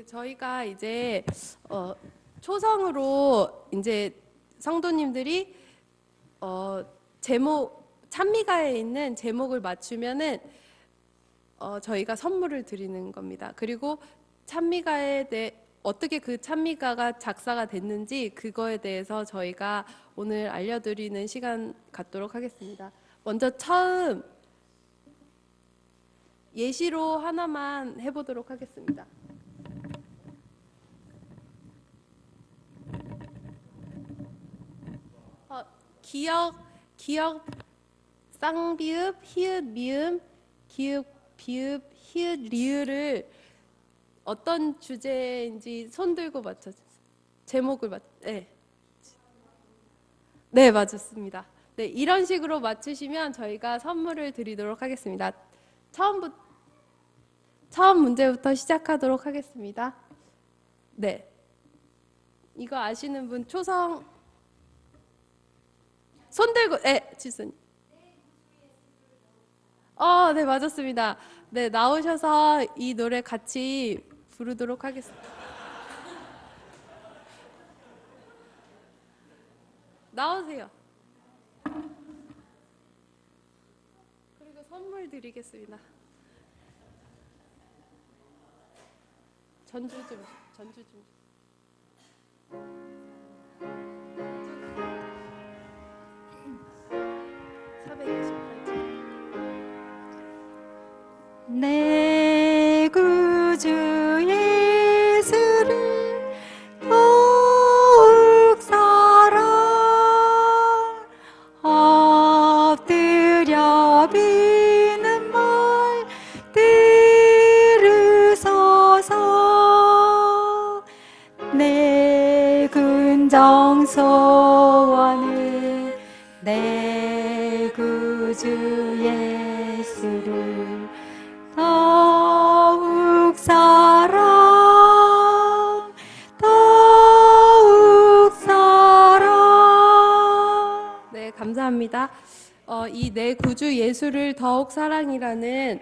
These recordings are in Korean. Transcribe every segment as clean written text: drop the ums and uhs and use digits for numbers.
저희가 이제 초성으로 이제 성도님들이 제목 찬미가에 있는 제목을 맞추면은 저희가 선물을 드리는 겁니다. 그리고 찬미가에 대해 어떻게 그 찬미가가 작사가 됐는지 그거에 대해서 저희가 오늘 알려드리는 시간 갖도록 하겠습니다. 먼저 처음 예시로 하나만 해보도록 하겠습니다. 기역, 쌍비읍, 히읗, 미음, 기읍, 비읍, 히읗, 리을을 어떤 주제인지 손 들고 맞춰주세요. 제목을 네, 맞았습니다. 네, 이런 식으로 맞추시면 저희가 선물을 드리도록 하겠습니다. 처음 문제부터 시작하도록 하겠습니다. 네, 이거 아시는 분 초성 손 들고 지수님. 네, 맞았습니다. 네, 나오셔서 이 노래 같이 부르도록 하겠습니다. 나오세요. 그리고 선물 드리겠습니다. 전주 좀. 428쪽. 내 구주 예수를 더욱 사랑 엎드려 비는 말 들으소서. 내 근정 소원은 내 구주 예수를 더욱 사랑 네, 감사합니다. 이 내 구주 예수를 더욱 사랑이라는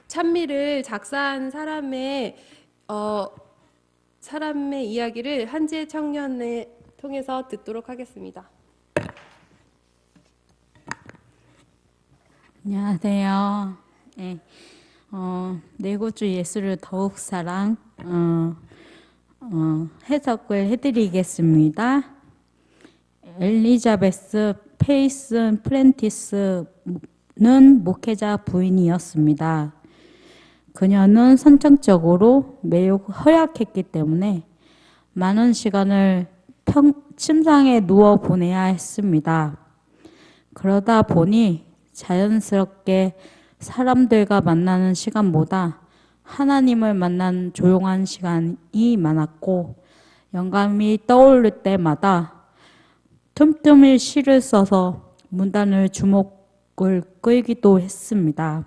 찬미를 작사한 사람의 이야기를 한지혜 청년을 통해서 듣도록 하겠습니다. 안녕하세요. 네, 내 구주 예수를 더욱 사랑 해석을 해드리겠습니다. 엘리자베스 페이슨 프렌티스는 목회자 부인이었습니다. 그녀는 선천적으로 매우 허약했기 때문에 많은 시간을 침상에 누워 보내야 했습니다. 그러다 보니 자연스럽게 사람들과 만나는 시간보다 하나님을 만나는 조용한 시간이 많았고, 영감이 떠오를 때마다 틈틈이 시를 써서 문단을 주목을 끌기도 했습니다.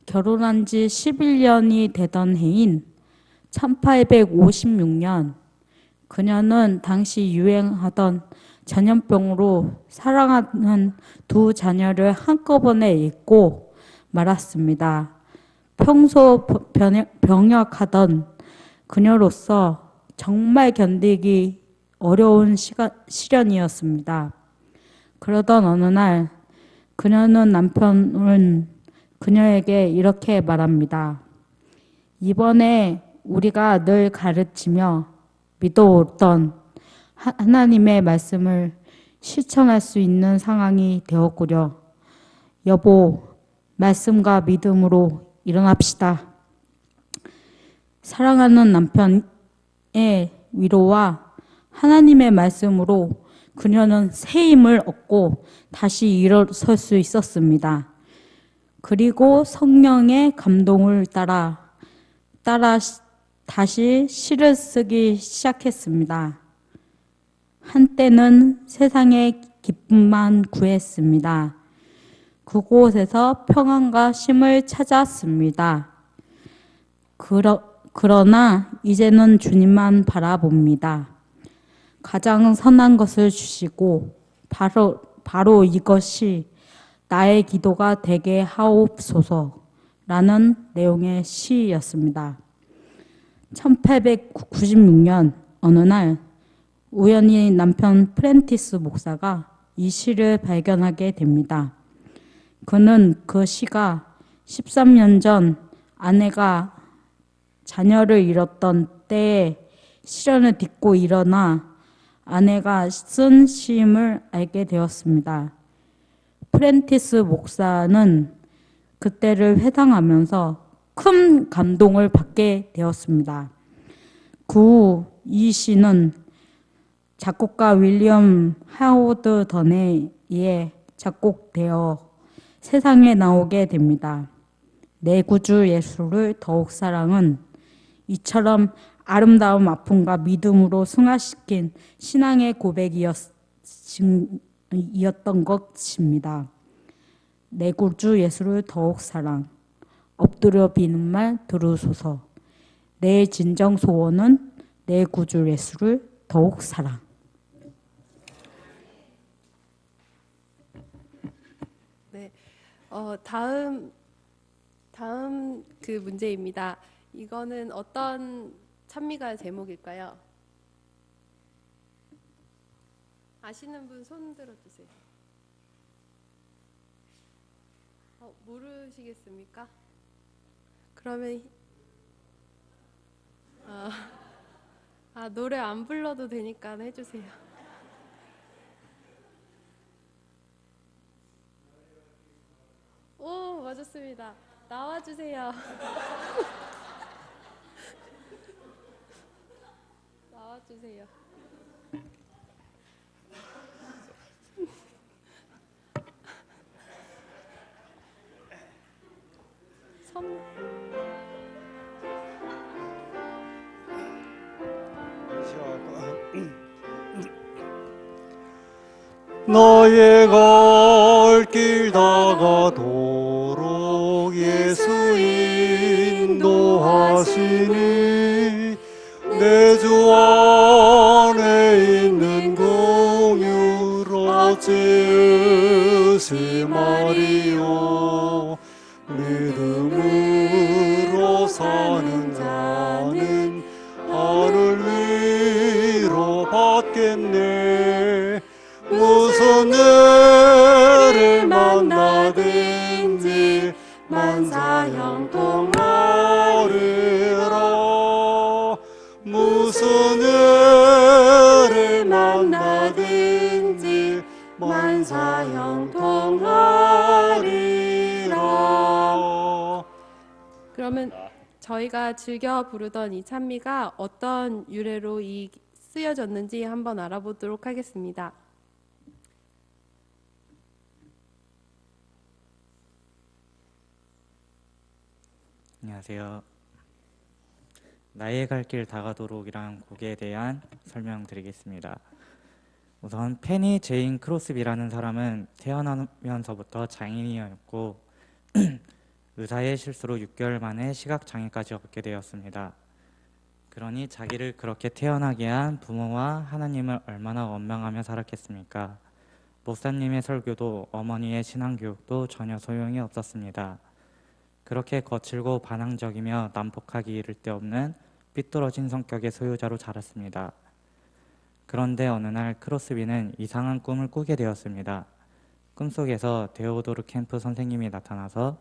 결혼한 지 11년이 되던 해인 1856년, 그녀는 당시 유행하던 전염병으로 사랑하는 두 자녀를 한꺼번에 잃고 말았습니다. 평소 병역하던 그녀로서 정말 견디기 어려운 시련이었습니다. 그러던 어느 날 남편은 그녀에게 이렇게 말합니다. 이번에 우리가 늘 가르치며 믿어오던 하나님의 말씀을 실천할 수 있는 상황이 되었구려. 여보, 말씀과 믿음으로 일어납시다. 사랑하는 남편의 위로와 하나님의 말씀으로 그녀는 새 힘을 얻고 다시 일어설 수 있었습니다. 그리고 성령의 감동을 따라 다시 시를 쓰기 시작했습니다. 한때는 세상의 기쁨만 구했습니다. 그곳에서 평안과 쉼을 찾았습니다. 그러나 이제는 주님만 바라봅니다. 가장 선한 것을 주시고 바로 이것이 나의 기도가 되게 하옵소서라는 내용의 시였습니다. 1896년 어느 날 우연히 남편 프렌티스 목사가 이 시를 발견하게 됩니다. 그는 그 시가 13년 전 아내가 자녀를 잃었던 때에 시련을 딛고 일어나 아내가 쓴 시임을 알게 되었습니다. 프렌티스 목사는 그때를 회상하면서 큰 감동을 받게 되었습니다. 그 후 이 시는 작곡가 윌리엄 하워드 던에 의해 작곡되어 세상에 나오게 됩니다. 내 구주 예수를 더욱 사랑은 이처럼 아름다운 아픔과 믿음으로 승화시킨 신앙의 고백이었던 것입니다. 내 구주 예수를 더욱 사랑, 엎드려 비는 말 들으소서. 내 진정 소원은 내 구주 예수를 더욱 사랑. 네, 다음 그 문제입니다. 이거는 어떤 찬미가 제목일까요? 아시는 분 손 들어주세요. 모르시겠습니까? 그러면 노래 안 불러도 되니까 해주세요. 오, 맞았습니다. 나와주세요. 나와주세요. 너의 갈 길 다가도록 예수 인도하시니 내 주 안에 있는 공유로 지으심하리요. 믿음으로 사는 자는 하늘 위로 받겠네. 무슨 일을 만나든지 만사형통하리라. 무슨 일을 만나든지 만사형통하리라. 그러면 저희가 즐겨 부르던 이 찬미가 어떤 유래로 쓰여졌는지 한번 알아보도록 하겠습니다. 안녕하세요. 나의 갈 길 다가도록이란 곡에 대한 설명드리겠습니다. 우선 페니 제인 크로스비라는 사람은 태어나면서부터 장애인이었고 의사의 실수로 6개월 만에 시각장애까지 얻게 되었습니다. 그러니 자기를 그렇게 태어나게 한 부모와 하나님을 얼마나 원망하며 살았겠습니까? 목사님의 설교도 어머니의 신앙교육도 전혀 소용이 없었습니다. 그렇게 거칠고 반항적이며 난폭하기 이를 데 없는 삐뚤어진 성격의 소유자로 자랐습니다. 그런데 어느 날 크로스비는 이상한 꿈을 꾸게 되었습니다. 꿈속에서 데오도르 캠프 선생님이 나타나서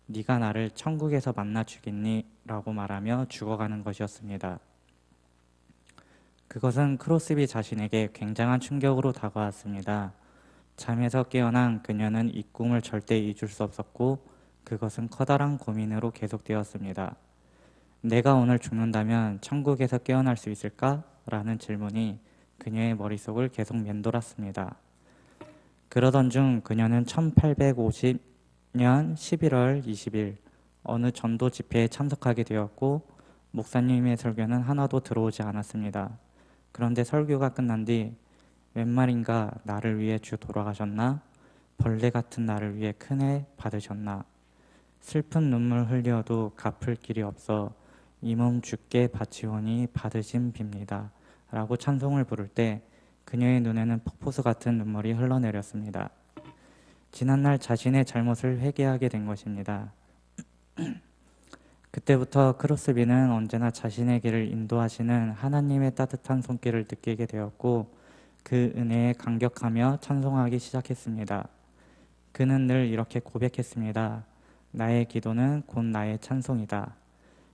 네가 나를 천국에서 만나 주겠니? 라고 말하며 죽어가는 것이었습니다. 그것은 크로스비 자신에게 굉장한 충격으로 다가왔습니다. 잠에서 깨어난 그녀는 이 꿈을 절대 잊을 수 없었고 그것은 커다란 고민으로 계속되었습니다. 내가 오늘 죽는다면 천국에서 깨어날 수 있을까? 라는 질문이 그녀의 머릿속을 계속 맴돌았습니다. 그러던 중 그녀는 1850년 11월 20일 어느 전도 집회에 참석하게 되었고 목사님의 설교는 하나도 들어오지 않았습니다. 그런데 설교가 끝난 뒤 웬 말인가 나를 위해 주 돌아가셨나? 벌레 같은 나를 위해 큰 애 받으셨나? 슬픈 눈물 흘려도 갚을 길이 없어 이 몸 주께 바치오니 받으심 빕니다. 라고 찬송을 부를 때 그녀의 눈에는 폭포수 같은 눈물이 흘러내렸습니다. 지난날 자신의 잘못을 회개하게 된 것입니다. 그때부터 크로스비는 언제나 자신의 길을 인도하시는 하나님의 따뜻한 손길을 느끼게 되었고 그 은혜에 감격하며 찬송하기 시작했습니다. 그는 늘 이렇게 고백했습니다. 나의 기도는 곧 나의 찬송이다.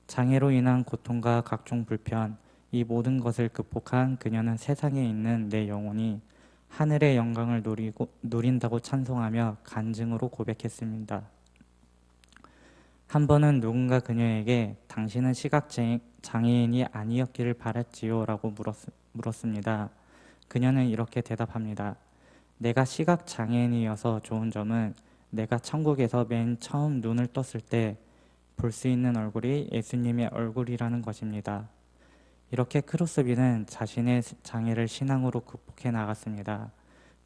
장애로 인한 고통과 각종 불편, 이 모든 것을 극복한 그녀는 세상에 있는 내 영혼이 하늘의 영광을 누린다고 찬송하며 간증으로 고백했습니다. 한 번은 누군가 그녀에게 당신은 시각장애인이 아니었기를 바랐지요? 라고 물었습니다. 그녀는 이렇게 대답합니다. 내가 시각장애인이어서 좋은 점은 내가 천국에서 맨 처음 눈을 떴을 때 볼 수 있는 얼굴이 예수님의 얼굴이라는 것입니다. 이렇게 크로스비는 자신의 장애를 신앙으로 극복해 나갔습니다.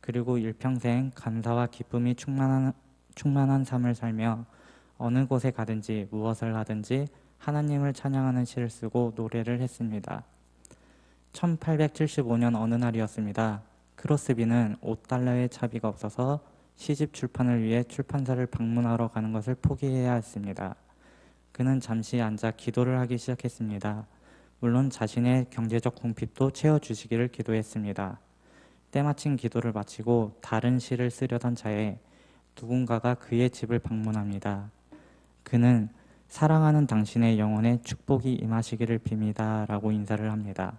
그리고 일평생 감사와 기쁨이 충만한 삶을 살며 어느 곳에 가든지 무엇을 하든지 하나님을 찬양하는 시를 쓰고 노래를 했습니다. 1875년 어느 날이었습니다. 크로스비는 $5의 차비가 없어서 시집 출판을 위해 출판사를 방문하러 가는 것을 포기해야 했습니다. 그는 잠시 앉아 기도를 하기 시작했습니다. 물론 자신의 경제적 궁핍도 채워주시기를 기도했습니다. 때마침 기도를 마치고 다른 시를 쓰려던 차에 누군가가 그의 집을 방문합니다. 그는 사랑하는 당신의 영혼에 축복이 임하시기를 빕니다 라고 인사를 합니다.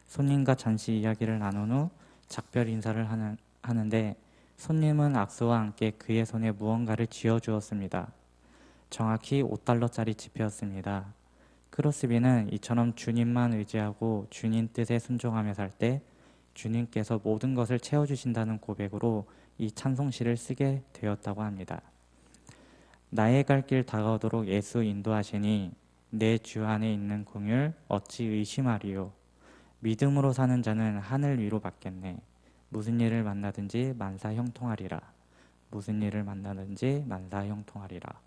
손님과 잠시 이야기를 나눈 후 작별 인사를 하는데 손님은 악수와 함께 그의 손에 무언가를 쥐어주었습니다. 정확히 $5짜리 지폐였습니다. 크로스비는 이처럼 주님만 의지하고 주님 뜻에 순종하며 살 때 주님께서 모든 것을 채워주신다는 고백으로 이 찬송시를 쓰게 되었다고 합니다. 나의 갈 길 다가오도록 예수 인도하시니 내 주 안에 있는 공율 어찌 의심하리요. 믿음으로 사는 자는 하늘 위로 받겠네. 무슨 일을 만나든지 만사 형통하리라. 무슨 일을 만나든지 만사 형통하리라.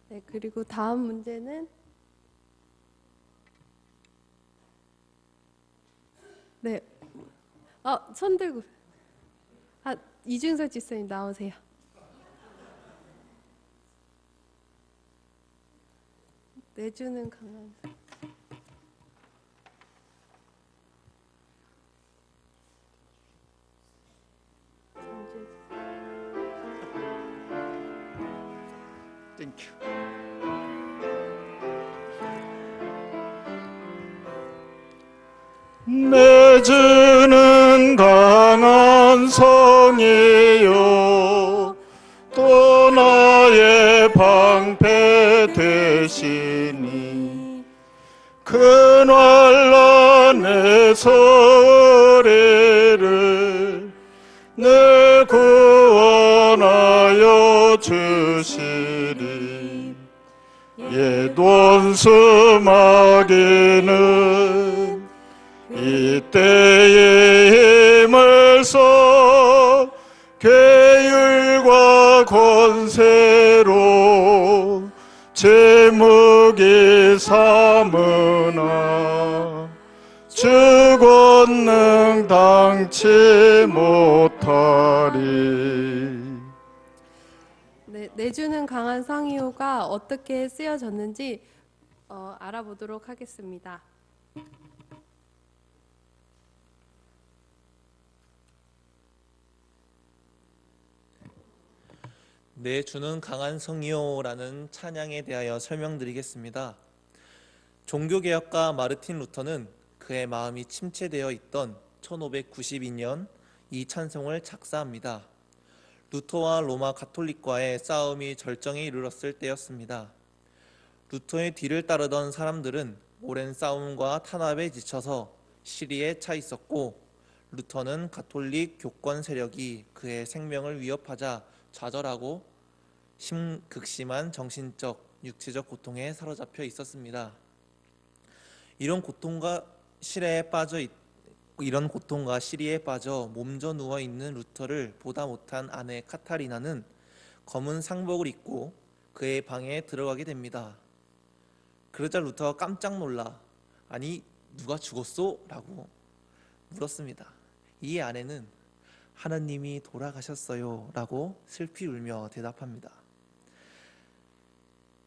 네, 그리고 다음 문제는 네, 손 들고 이준서 집사님 나오세요. 내주는 강한 땡큐. 내 주는 강한 성이요 또 나의 방패 되시니 큰 환난에서 의뢰를 늘 구원하여 주시리. 옛 원수 마귀는 이때의 힘을 써 계율과 권세로 제 무기 삼으나 주 권능 당치 못하리. 네, 내주는 강한 성이호가 어떻게 쓰여졌는지 알아보도록 하겠습니다. 내 주는 강한 성이요라는 찬양에 대하여 설명드리겠습니다. 종교개혁가 마르틴 루터는 그의 마음이 침체되어 있던 1592년 이 찬송을 작사합니다. 루터와 로마 가톨릭과의 싸움이 절정에 이르렀을 때였습니다. 루터의 뒤를 따르던 사람들은 오랜 싸움과 탄압에 지쳐서 시리에 차 있었고, 루터는 가톨릭 교권 세력이 그의 생명을 위협하자 좌절하고 극심한 정신적, 육체적 고통에 사로잡혀 있었습니다. 이런 고통과 시리에 빠져 몸져 누워 있는 루터를 보다 못한 아내 카타리나는 검은 상복을 입고 그의 방에 들어가게 됩니다. 그러자 루터가 깜짝 놀라 "아니, 누가 죽었소?" 라고 물었습니다. 이에 아내는 "하나님이 돌아가셨어요" 라고 슬피 울며 대답합니다.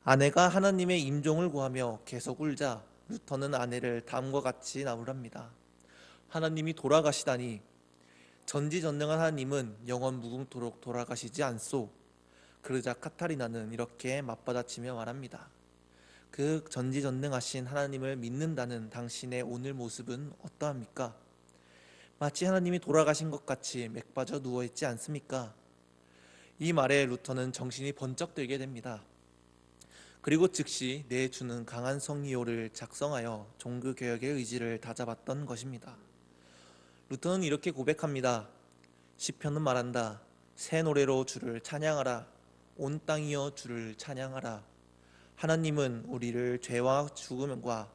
아내가 하나님의 임종을 구하며 계속 울자 루터는 아내를 다음과 같이 나무랍니다. 하나님이 돌아가시다니 전지전능한 하나님은 영원 무궁토록 돌아가시지 않소. 그러자 카타리나는 이렇게 맞받아치며 말합니다. 그 전지전능하신 하나님을 믿는다는 당신의 오늘 모습은 어떠합니까? 마치 하나님이 돌아가신 것 같이 맥빠져 누워있지 않습니까? 이 말에 루터는 정신이 번쩍 들게 됩니다. 그리고 즉시 내 주는 강한 성리요를 작성하여 종교개혁의 의지를 다잡았던 것입니다. 루터는 이렇게 고백합니다. 시편은 말한다. 새 노래로 주를 찬양하라. 온 땅이여 주를 찬양하라. 하나님은 우리를 죄와 죽음과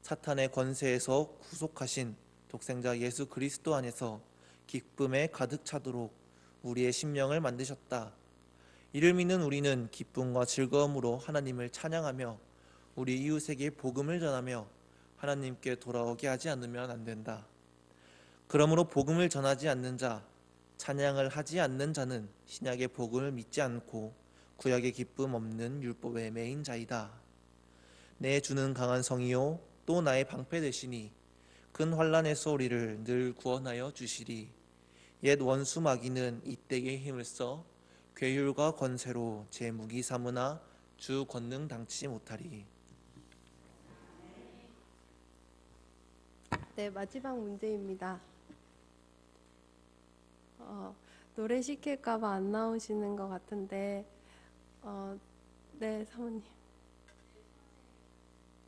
사탄의 권세에서 구속하신 독생자 예수 그리스도 안에서 기쁨에 가득 차도록 우리의 심령을 만드셨다. 이를 믿는 우리는 기쁨과 즐거움으로 하나님을 찬양하며 우리 이웃에게 복음을 전하며 하나님께 돌아오게 하지 않으면 안 된다. 그러므로 복음을 전하지 않는 자, 찬양을 하지 않는 자는 신약의 복음을 믿지 않고 구약의 기쁨 없는 율법에 매인 자이다. 내 주는 강한 성이요 또 나의 방패 되시니 큰 환난에서 우리를 늘 구원하여 주시리. 옛 원수 마귀는 이때의 힘을 써 괴율과 권세로 제 무기 삼으나 주 권능 당치 못하리. 네, 마지막 문제입니다. 노래 시킬까봐 안 나오시는 것 같은데, 네, 사모님.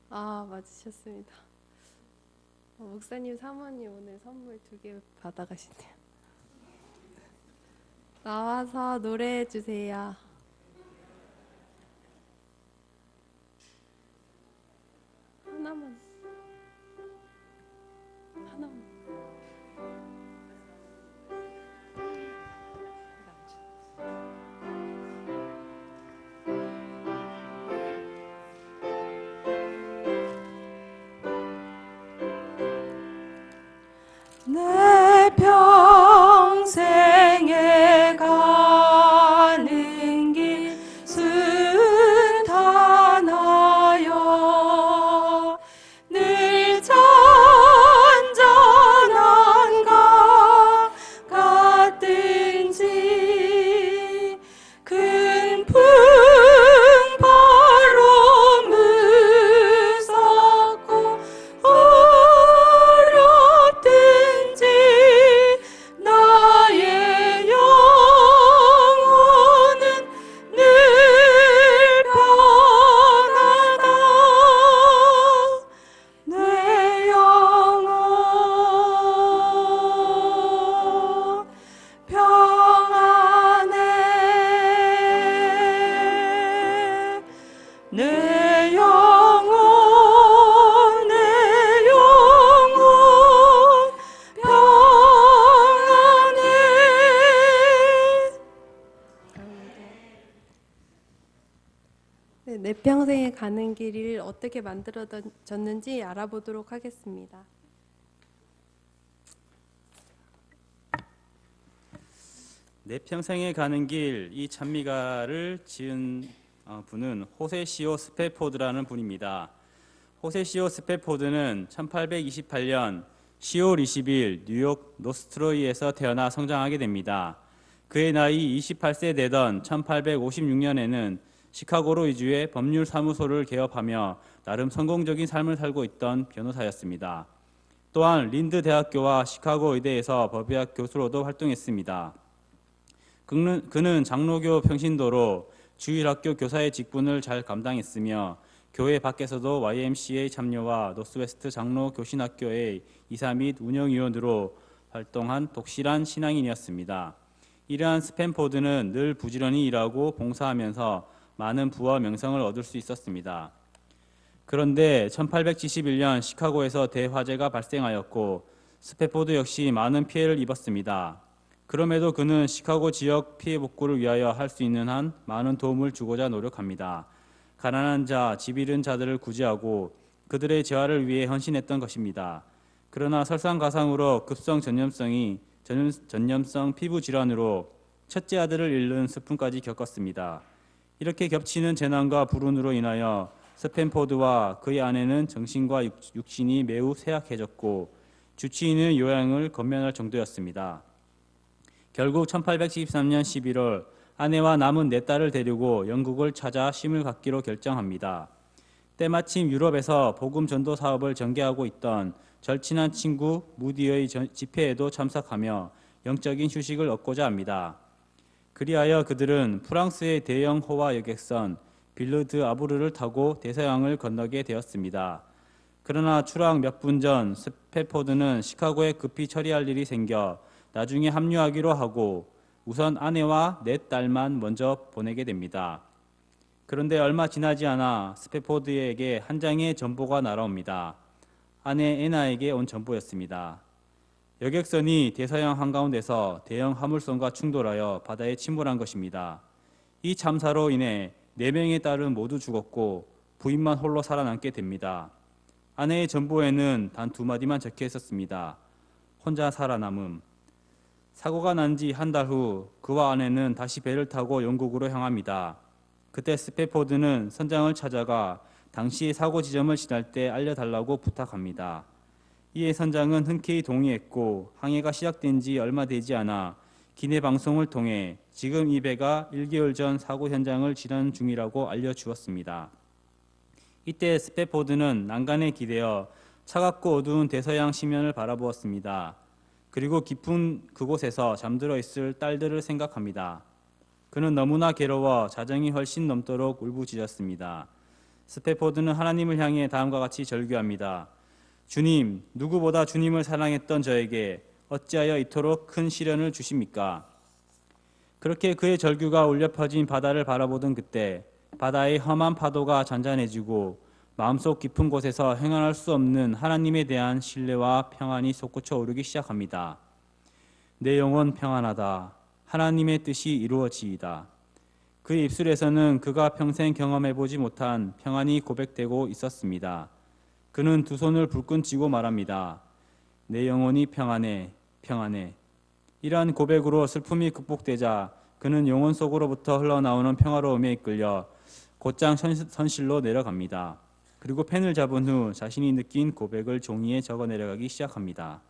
맞으셨습니다. 목사님, 사모님 오늘 선물 2개 받아가시네요. 나와서 노래해 주세요. 하나만. 내 평생에 가는 길 순탄하여 늘 잔잔한 강 같든지 큰 풍파로 무섭고 어렵든지 나의 영혼은 늘 편하다. 내 영혼 평안해. 내 영혼 평안해. 네, 내 평생에 가는 길을 어떻게 만들어졌는지 알아보도록 하겠습니다. 내 평생에 가는 길, 이 찬미가를 지은 분은 호세시오 스페포드라는 분입니다. 호세시오 스페포드는 1828년 10월 20일 뉴욕 노스트로이에서 태어나 성장하게 됩니다. 그의 나이 28세 되던 1856년에는 시카고로 이주해 법률사무소를 개업하며 나름 성공적인 삶을 살고 있던 변호사였습니다. 또한 린드 대학교와 시카고 의대에서 법의학 교수로도 활동했습니다. 그는 장로교 평신도로 주일학교 교사의 직분을 잘 감당했으며 교회 밖에서도 YMCA 참여와 노스웨스트 장로 교신학교의 이사 및 운영위원으로 활동한 독실한 신앙인이었습니다. 이러한 스펜포드는 늘 부지런히 일하고 봉사하면서 많은 부와 명성을 얻을 수 있었습니다. 그런데 1871년 시카고에서 대화재가 발생하였고 스펜포드 역시 많은 피해를 입었습니다. 그럼에도 그는 시카고 지역 피해 복구를 위하여 할 수 있는 한 많은 도움을 주고자 노력합니다. 가난한 자, 집 잃은 자들을 구제하고 그들의 재활을 위해 헌신했던 것입니다. 그러나 설상가상으로 급성 전염성 피부 질환으로 첫째 아들을 잃는 슬픔까지 겪었습니다. 이렇게 겹치는 재난과 불운으로 인하여 스탠포드와 그의 아내는 정신과 육신이 매우 쇠약해졌고 주치의는 요양을 건면할 정도였습니다. 결국 1873년 11월 아내와 남은 4딸을 데리고 영국을 찾아 쉼을 갖기로 결정합니다. 때마침 유럽에서 복음 전도 사업을 전개하고 있던 절친한 친구 무디의 집회에도 참석하며 영적인 휴식을 얻고자 합니다. 그리하여 그들은 프랑스의 대형 호화 여객선 빌르드 아브르를 타고 대서양을 건너게 되었습니다. 그러나 출항 몇 분 전 스패포드는 시카고에 급히 처리할 일이 생겨 나중에 합류하기로 하고 우선 아내와 4딸만 먼저 보내게 됩니다. 그런데 얼마 지나지 않아 스패포드에게 한 장의 전보가 날아옵니다. 아내 애나에게 온 전보였습니다. 여객선이 대서양 한가운데서 대형 화물선과 충돌하여 바다에 침몰한 것입니다. 이 참사로 인해 4명의 딸은 모두 죽었고 부인만 홀로 살아남게 됩니다. 아내의 전보에는 단 2마디만 적혀 있었습니다. 혼자 살아남음. 사고가 난 지 한 달 후 그와 아내는 다시 배를 타고 영국으로 향합니다. 그때 스패포드는 선장을 찾아가 당시의 사고 지점을 지날 때 알려달라고 부탁합니다. 이에 선장은 흔쾌히 동의했고 항해가 시작된 지 얼마 되지 않아 기내 방송을 통해 지금 이 배가 1개월 전 사고 현장을 지난 중이라고 알려주었습니다. 이때 스패포드는 난간에 기대어 차갑고 어두운 대서양 시면을 바라보았습니다. 그리고 깊은 그곳에서 잠들어 있을 딸들을 생각합니다. 그는 너무나 괴로워 자정이 훨씬 넘도록 울부짖었습니다. 스패포드는 하나님을 향해 다음과 같이 절규합니다. 주님, 누구보다 주님을 사랑했던 저에게 어찌하여 이토록 큰 시련을 주십니까? 그렇게 그의 절규가 울려 퍼진 바다를 바라보던 그때 바다의 험한 파도가 잔잔해지고 마음속 깊은 곳에서 행할 수 없는 하나님에 대한 신뢰와 평안이 솟구쳐 오르기 시작합니다. 내 영혼 평안하다. 하나님의 뜻이 이루어지이다. 그의 입술에서는 그가 평생 경험해보지 못한 평안이 고백되고 있었습니다. 그는 두 손을 불끈 쥐고 말합니다. 내 영혼이 평안해, 평안해. 이러한 고백으로 슬픔이 극복되자 그는 영혼 속으로부터 흘러나오는 평화로움에 이끌려 곧장 선실로 내려갑니다. 그리고 펜을 잡은 후 자신이 느낀 고백을 종이에 적어 내려가기 시작합니다.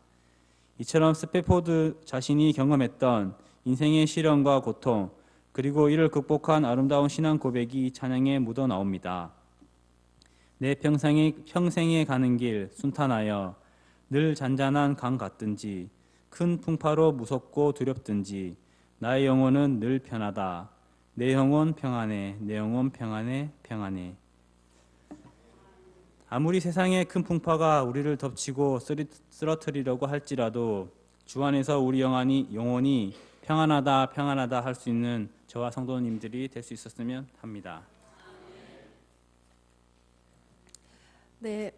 이처럼 스패포드 자신이 경험했던 인생의 시련과 고통, 그리고 이를 극복한 아름다운 신앙 고백이 찬양에 묻어 나옵니다. 내 평생에 가는 길 순탄하여 늘 잔잔한 강 같든지 큰 풍파로 무섭고 두렵든지 나의 영혼은 늘 편하다. 내 영혼 평안해, 내 영혼 평안해, 평안해. 아무리 세상의 큰 풍파가 우리를 덮치고 쓰러뜨리려고 할지라도 주 안에서 우리 영혼이 평안하다, 평안하다 할 수 있는 저와 성도님들이 될 수 있었으면 합니다. 네,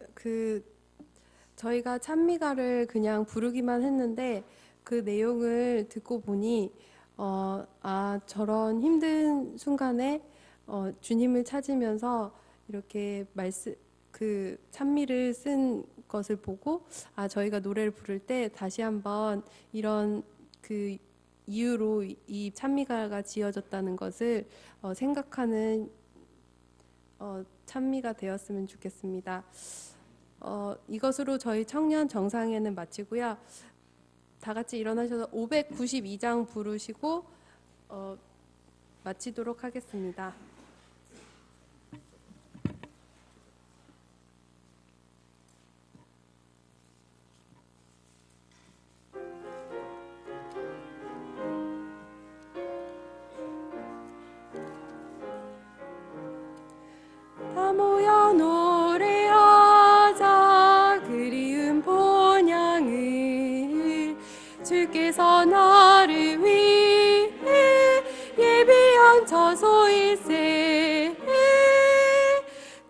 저희가 찬미가를 그냥 부르기만 했는데 그 내용을 듣고 보니 저런 힘든 순간에 주님을 찾으면서 이렇게 그 찬미를 쓴 것을 보고 저희가 노래를 부를 때 다시 한번 이런 그 이유로 이 찬미가가 지어졌다는 것을 생각하는 찬미가 되었으면 좋겠습니다. 이것으로 저희 청년 정상회는 마치고요. 다 같이 일어나셔서 592장 부르시고 마치도록 하겠습니다. 다 모여 노래하자 그리운 본향을 주께서 나를 위해 예비한 저소일세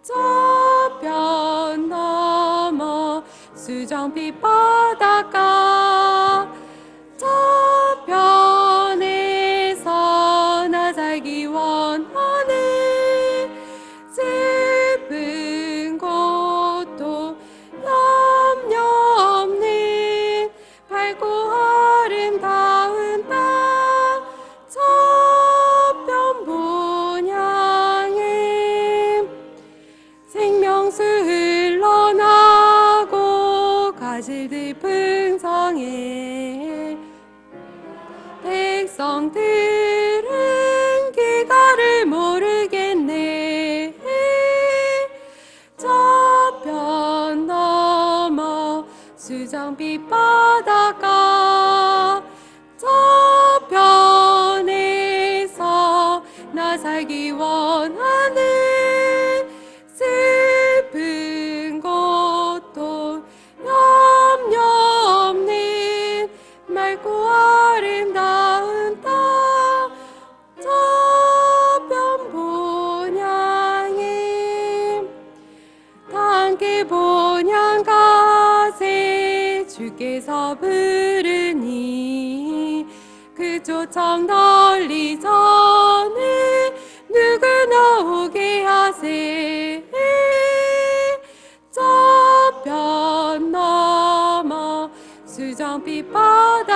저편 넘어 수정빛 바닷가 저편에서 나 살기 원하네 슬픈 곳도 염려 없는 밝고 아름다운 땅 저편 보냐 하늘들 풍성해 백성들은 길가를 모르겠네 저편 넘어 수정빛 바닷가 저편에서 나 살기 원하는 슬픈 고통 염려 없는 맑고 아름다운 땅 저편 본향에 함께 본향 가세 주께서 부르니 그쪽 참 널리 전에 누구나 오게 하세 저편 넘어 수정빛 바다